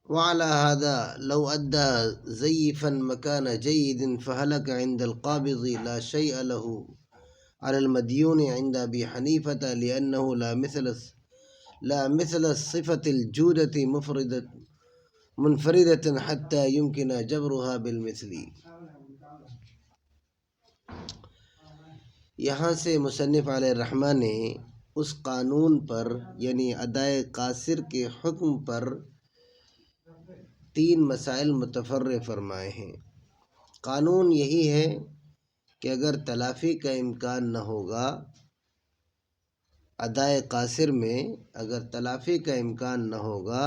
وعلى هذا لو أدى زيفا مكان جيد فهلك عند القابض لا شيء له على المديون عند أبي حنيفة لأنه لا مثل صفة الجودة منفردة حتى يمكن جبرها بالمثل. یہاں سے مصنف علیہ الرحمٰن نے اس قانون پر یعنی ادائے قاصر کے حکم پر 3 مسائل متفرع فرمائے ہیں۔ قانون یہی ہے کہ اگر تلافی کا امکان نہ ہوگا ادائے قاصر میں، اگر تلافی کا امکان نہ ہوگا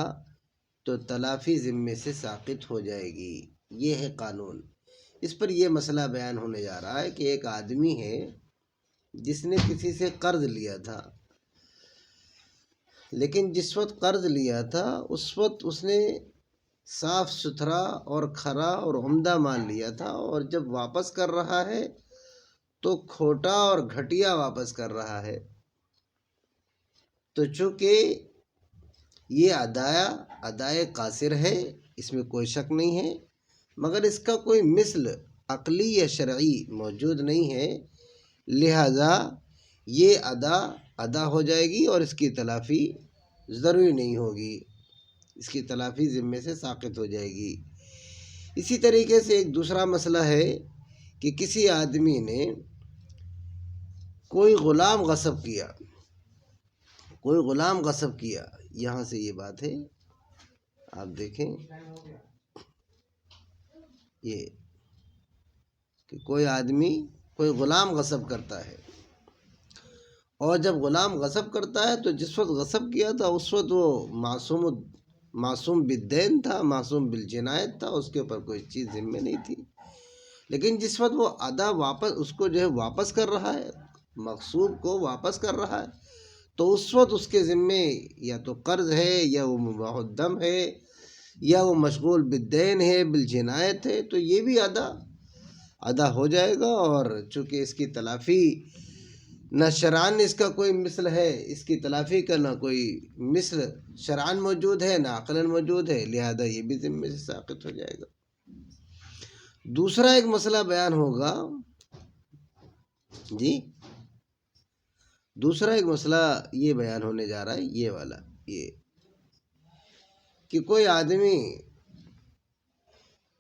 تو تلافی ذمے سے ساقط ہو جائے گی۔ یہ ہے قانون۔ اس پر یہ مسئلہ بیان ہونے جا رہا ہے کہ ایک آدمی ہے جس نے کسی سے قرض لیا تھا، لیکن جس وقت قرض لیا تھا اس وقت اس نے صاف ستھرا اور کھرا اور عمدہ مال لیا تھا، اور جب واپس کر رہا ہے تو کھوٹا اور گھٹیا واپس کر رہا ہے۔ تو چونکہ یہ ادائے قاصر ہے، اس میں کوئی شک نہیں ہے، مگر اس کا کوئی مثل عقلی یا شرعی موجود نہیں ہے، لہذا یہ ادا ہو جائے گی اور اس کی تلافی ضروری نہیں ہوگی، اس کی تلافی ذمے سے ساقط ہو جائے گی۔ اسی طریقے سے ایک دوسرا مسئلہ ہے کہ کسی آدمی نے کوئی غلام غصب کیا، یہاں سے یہ بات ہے، آپ دیکھیں یہ کہ کوئی آدمی کوئی غلام غصب کرتا ہے، اور جب غلام غصب کرتا ہے تو جس وقت غصب کیا تھا اس وقت وہ معصوم بالدین تھا، معصوم بالجنایت تھا، اس کے اوپر کوئی چیز ذمہ نہیں تھی، لیکن جس وقت وہ اس کو جو ہے واپس کر رہا ہے، مغصوب کو واپس کر رہا ہے، تو اس وقت اس کے ذمے یا تو قرض ہے یا وہ مباح الدم ہے یا وہ مشغول بالدین ہے، بالجنایت ہے، تو یہ بھی ادا ہو جائے گا، اور چونکہ اس کی تلافی نہ شرعاً اس کا کوئی مثل ہے، اس کی تلافی کا نہ کوئی مثل شرعاً موجود ہے نہ عقلاً موجود ہے، لہذا یہ بھی ذمے سے ساقط ہو جائے گا۔ دوسرا ایک مسئلہ بیان ہوگا دوسرا ایک مسئلہ یہ بیان ہونے جا رہا ہے، یہ والا، یہ کہ کوئی آدمی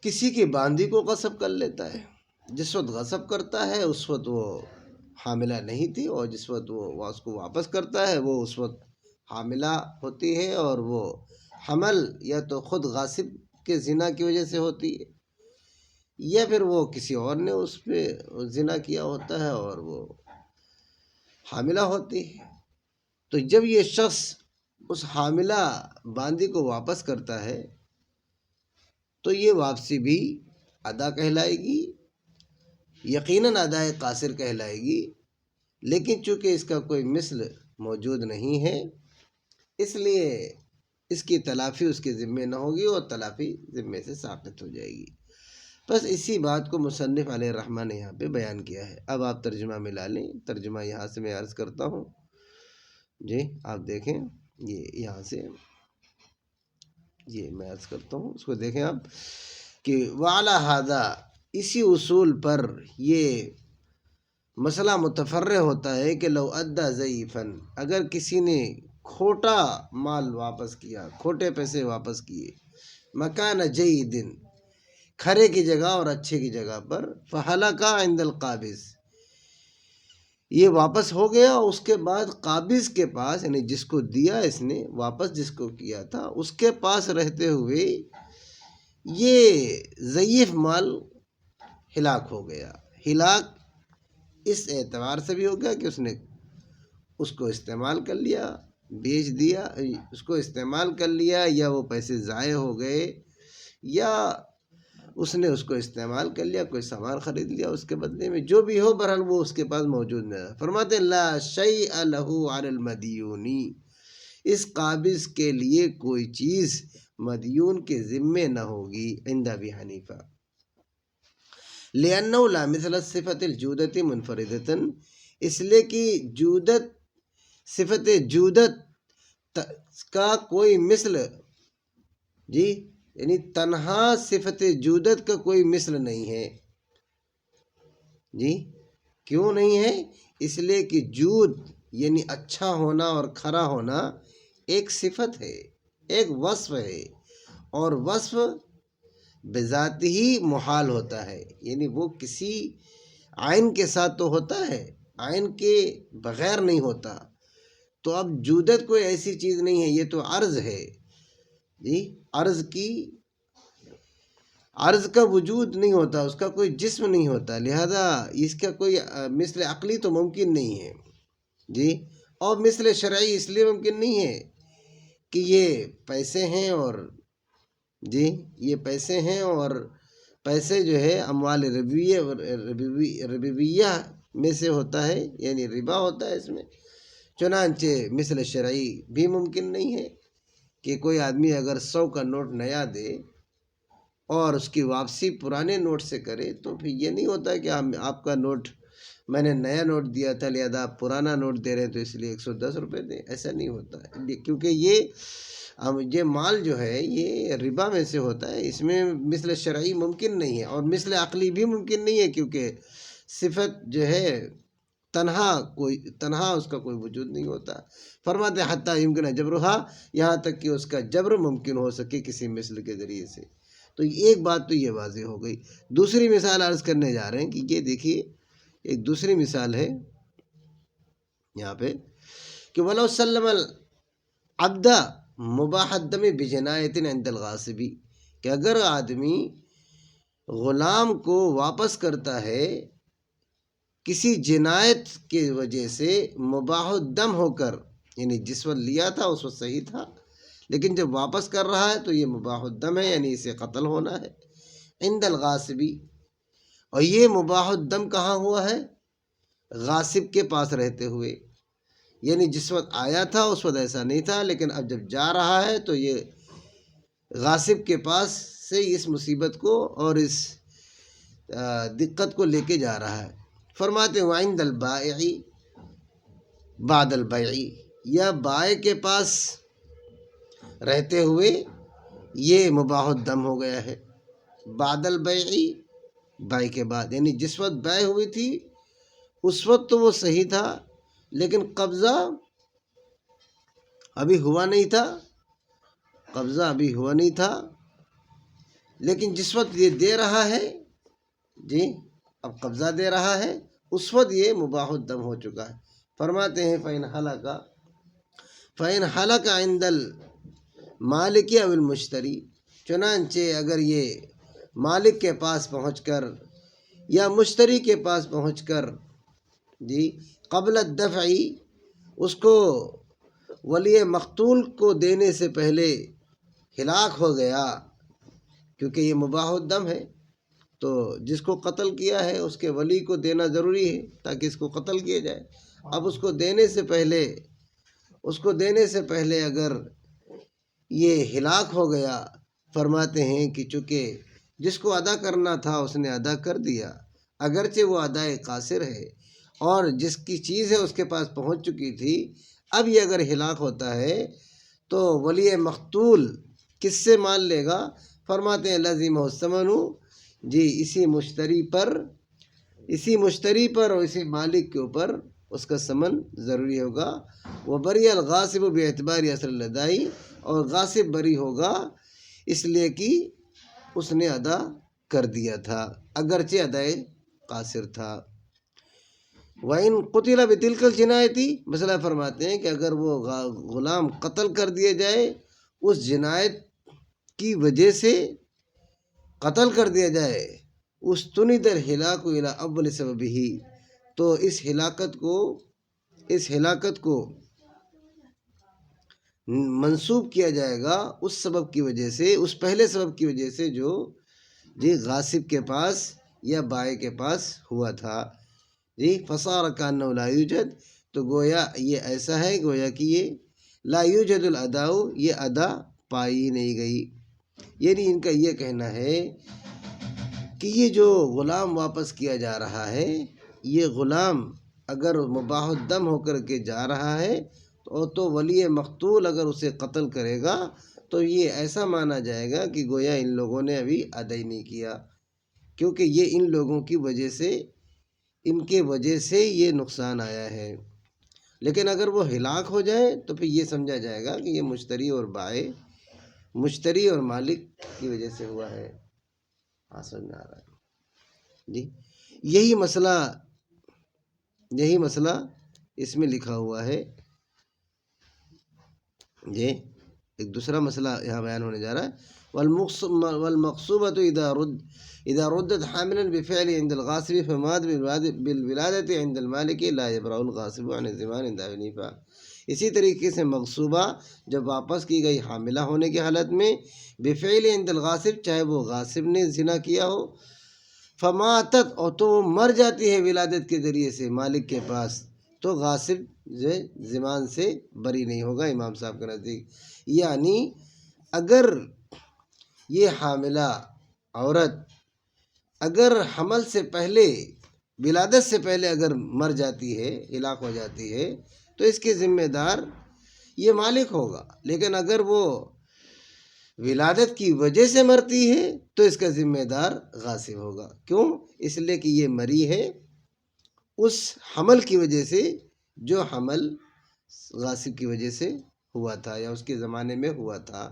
کسی کی باندی کو غصب کر لیتا ہے، جس وقت غصب کرتا ہے اس وقت وہ حاملہ نہیں تھی، اور جس وقت وہ اس کو واپس کرتا ہے وہ اس وقت حاملہ ہوتی ہے، اور وہ حمل یا تو خود غاصب کے زنا کی وجہ سے ہوتی ہے یا پھر وہ کسی اور نے اس پہ زنا کیا ہوتا ہے اور وہ حاملہ ہوتی ہے۔ تو جب یہ شخص اس حاملہ باندی کو واپس کرتا ہے تو یہ واپسی بھی ادا کہلائے گی، یقیناً ادائے قاصر کہلائے گی، لیکن چونکہ اس کا کوئی مثل موجود نہیں ہے اس لیے اس کی تلافی اس کے ذمے نہ ہوگی اور تلافی ذمے سے ساقط ہو جائے گی۔ بس اسی بات کو مصنف علیہ الرحمٰن نے یہاں پہ بیان کیا ہے۔ اب آپ ترجمہ ملا لیں، ترجمہ یہاں سے میں عرض کرتا ہوں، آپ دیکھیں، یہ یہاں سے یہ میں عرض کرتا ہوں، اس کو دیکھیں آپ کہ وعلی ھذا، اسی اصول پر یہ مسئلہ متفرع ہوتا ہے کہ لو ادى ضعیفاً، اگر کسی نے کھوٹا مال واپس کیا، کھوٹے پیسے واپس کیے، مکان جید، کھرے کی جگہ اور اچھے کی جگہ پر، فہلک عند القابض، یہ واپس ہو گیا، اس کے بعد قابض کے پاس، یعنی جس کو دیا اس نے واپس، جس کو کیا تھا اس کے پاس رہتے ہوئے یہ ضعیف مال ہلاک ہو گیا۔ ہلاک اس اعتبار سے بھی ہو گیا کہ اس نے اس کو استعمال کر لیا، بیچ دیا، اس کو استعمال کر لیا، یا وہ پیسے ضائع ہو گئے، یا اس نے اس کو استعمال کر لیا، کوئی سامان خرید لیا اس کے بدلے میں، جو بھی ہو بہرحال وہ اس کے پاس موجود نہ ہے۔ فرماتے ہیں لا شیء لہ علی المدیون، اس قابض کے لیے کوئی چیز مدیون کے ذمے نہ ہوگی عند ابی حنیفہ، لأنه لا مثل صفت الجودت منفردتا، اس لیے کہ صفت جودت کا کوئی مثل جی یعنی تنہا صفت جودت کا کوئی مثل نہیں ہے جی. کیوں نہیں ہے؟ اس لیے کہ جود یعنی اچھا ہونا اور کھرا ہونا ایک صفت ہے، ایک وصف ہے، اور وصف بذات ہی محال ہوتا ہے. یعنی وہ کسی عین کے ساتھ تو ہوتا ہے، عین کے بغیر نہیں ہوتا. تو اب جودت کوئی ایسی چیز نہیں ہے، یہ تو عرض ہے جی. عرض کا وجود نہیں ہوتا، اس کا کوئی جسم نہیں ہوتا، لہذا اس کا کوئی مثل عقلی تو ممکن نہیں ہے جی. اور مثل شرعی اس لیے ممکن نہیں ہے کہ یہ پیسے ہیں، اور جی یہ پیسے ہیں، اور پیسے جو ہے اموال ربویہ میں سے ہوتا ہے، یعنی ربا ہوتا ہے اس میں. چنانچہ مثل شرعی بھی ممکن نہیں ہے کہ کوئی آدمی اگر 100 کا نوٹ نیا دے اور اس کی واپسی پرانے نوٹ سے کرے، تو پھر یہ نہیں ہوتا کہ آپ کا نوٹ، میں نے نیا نوٹ دیا تھا لہذا آپ پرانا نوٹ دے رہے ہیں تو اس لیے 110 روپے دیں. ایسا نہیں ہوتا ہے، کیونکہ یہ مال جو ہے یہ ربا میں سے ہوتا ہے. اس میں مثل شرعی ممکن نہیں ہے، اور مثل عقلی بھی ممکن نہیں ہے، کیونکہ صفت جو ہے تنہا اس کا کوئی وجود نہیں ہوتا. فرماتے حتیٰ یمکن جبرہا، یہاں تک کہ اس کا جبر ممکن ہو سکے کسی مثل کے ذریعے سے. تو ایک بات تو یہ واضح ہو گئی. دوسری مثال عرض کرنے جا رہے ہیں کہ یہ دیکھیے ایک دوسری مثال ہے یہاں پہ کہ وَلَوْ سَلَّمَ الْعَبْدَ مُبَاحَ الدَّمِ بِجِنَایَةٍ عِنْدَ الْغَاصِبِ، کہ اگر آدمی غلام کو واپس کرتا ہے کسی جنایت کی وجہ سے، مباح الدم ہو کر، یعنی جس وقت لیا تھا اس وقت صحیح تھا، لیکن جب واپس کر رہا ہے تو یہ مباح الدم ہے، یعنی اسے قتل ہونا ہے. عند الغاصبی، اور یہ مباح الدم کہاں ہوا ہے؟ غاصب کے پاس رہتے ہوئے. یعنی جس وقت آیا تھا اس وقت ایسا نہیں تھا، لیکن اب جب جا رہا ہے تو یہ غاصب کے پاس سے اس مصیبت کو اور اس دقت کو لے کے جا رہا ہے. فرماتے ہیں وعند البائع بعد البیع، یا بائع کے پاس رہتے ہوئے یہ مباح الدم ہو گیا ہے. بعد البیع، بیع کے بعد، یعنی جس وقت بیع ہوئی تھی اس وقت تو وہ صحیح تھا، لیکن قبضہ ابھی ہوا نہیں تھا، لیکن جس وقت یہ دے رہا ہے جی، اب قبضہ دے رہا ہے، اس وقت یہ مباح الدم ہو چکا ہے. فرماتے ہیں فَإِنْ حَلَقَ عِنْدَ الْمَالِكِ أَوِ الْمُشْتَرِي، چنانچہ اگر یہ مالک کے پاس پہنچ کر یا مشتری کے پاس پہنچ کر جی قبل الدفع، اس کو ولی مقتول کو دینے سے پہلے ہلاک ہو گیا، کیونکہ یہ مباح الدم ہے تو جس کو قتل کیا ہے اس کے ولی کو دینا ضروری ہے تاکہ اس کو قتل کیا جائے. اب اس کو دینے سے پہلے اگر یہ ہلاک ہو گیا، فرماتے ہیں کہ چونکہ جس کو ادا کرنا تھا اس نے ادا کر دیا، اگرچہ وہ ادائے قاصر ہے اور جس کی چیز ہے اس کے پاس پہنچ چکی تھی. اب یہ اگر ہلاک ہوتا ہے تو ولی مقتول کس سے مال لے گا؟ فرماتے ہیں لازم الثمن، جی اسی مشتری پر اور اسی مالک کے اوپر اس کا ثمن ضروری ہوگا. وہ بری الغاصب باعتبار اصل الادائی، اور غاصب بری ہوگا اس لیے کہ اس نے ادا کر دیا تھا اگرچہ ادائے قاصر تھا. وَإِن قُتِلَ بِتِلْكَ الْجِنَایَةِ، مسئلہ فرماتے ہیں کہ اگر وہ غلام قتل کر دیا جائے، اس جنایت کی وجہ سے قتل کر دیا جائے، اُسْتُنِدَ الْهِلَاكُ إِلَىٰ أَوَّلِ سَبَبِهِ، تو اس ہلاکت کو منسوب کیا جائے گا اس سبب کی وجہ سے، اس پہلے سبب کی وجہ سے جو جی غاصب کے پاس یا بائع کے پاس ہوا تھا. جی فصار کأنه لا یوجد، تو گویا یہ ایسا ہے گویا کہ یہ لا یوجد الاداء، یہ ادا پائی نہیں گئی. یعنی ان کا یہ کہنا ہے کہ یہ جو غلام واپس کیا جا رہا ہے، یہ غلام اگر مباح الدم ہو کر کے جا رہا ہے تو اور تو ولی مقتول اگر اسے قتل کرے گا تو یہ ایسا مانا جائے گا کہ گویا ان لوگوں نے ابھی ادا نہیں کیا، کیونکہ یہ ان لوگوں کی وجہ سے، ان کے وجہ سے یہ نقصان آیا ہے۔ لیکن اگر وہ ہلاک ہو جائے تو پھر یہ سمجھا جائے گا کہ یہ مشتری اور بائع، مشتری اور مالک کی وجہ سے ہوا ہے۔ سمجھ میں آ رہا ہے جی؟ یہی مسئلہ اس میں لکھا ہوا ہے جی۔ ایک دوسرا مسئلہ یہاں بیان ہونے جا رہا ہے، والمقصوبة إذا ردت حاملا بفعل عند الغاصب فمات بالولادة عند المالك لا يبرأ الغاصب عن الضمان عند أبي حنیفہ۔ اسی طریقے سے مغصوبہ جب واپس کی گئی حاملہ ہونے کی حالت میں، بفعل عند الغاصب، چاہے وہ غاصب نے زنا کیا ہو، فماتت، اور تو وہ مر جاتی ہے ولادت کے ذریعے سے مالک کے پاس، تو غاصب ضمان سے بری نہیں ہوگا امام صاحب کے نزدیک۔ یعنی اگر یہ حاملہ عورت اگر حمل سے پہلے، ولادت سے پہلے اگر مر جاتی ہے، ہلاک ہو جاتی ہے، تو اس کے ذمہ دار یہ مالک ہوگا، لیکن اگر وہ ولادت کی وجہ سے مرتی ہے تو اس کا ذمہ دار غاصب ہوگا۔ کیوں؟ اس لیے کہ یہ مری ہے اس حمل کی وجہ سے جو حمل غاصب کی وجہ سے ہوا تھا یا اس کے زمانے میں ہوا تھا۔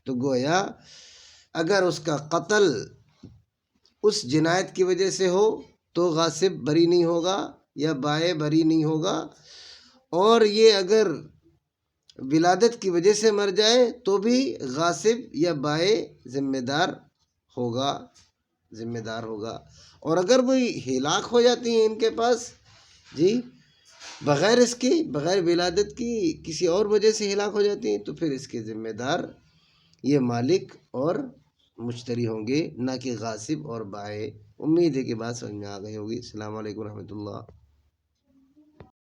تو گویا اگر اس کا قتل اس جنایت کی وجہ سے ہو تو غاصب بری نہیں ہوگا یا بائع بری نہیں ہوگا، اور یہ اگر ولادت کی وجہ سے مر جائے تو بھی غاصب یا بائع ذمہ دار ہوگا۔ اور اگر وہ ہلاک ہو جاتی ہیں ان کے پاس جی، بغیر اس کی، بغیر ولادت کی کسی اور وجہ سے ہلاک ہو جاتی ہیں، تو پھر اس کے ذمہ دار یہ مالک اور مشتری ہوں گے، نہ کہ غاصب اور بائع۔ امید ہے کہ بات سمجھ میں آ گئی ہوگی۔ السلام علیکم ورحمۃ اللہ۔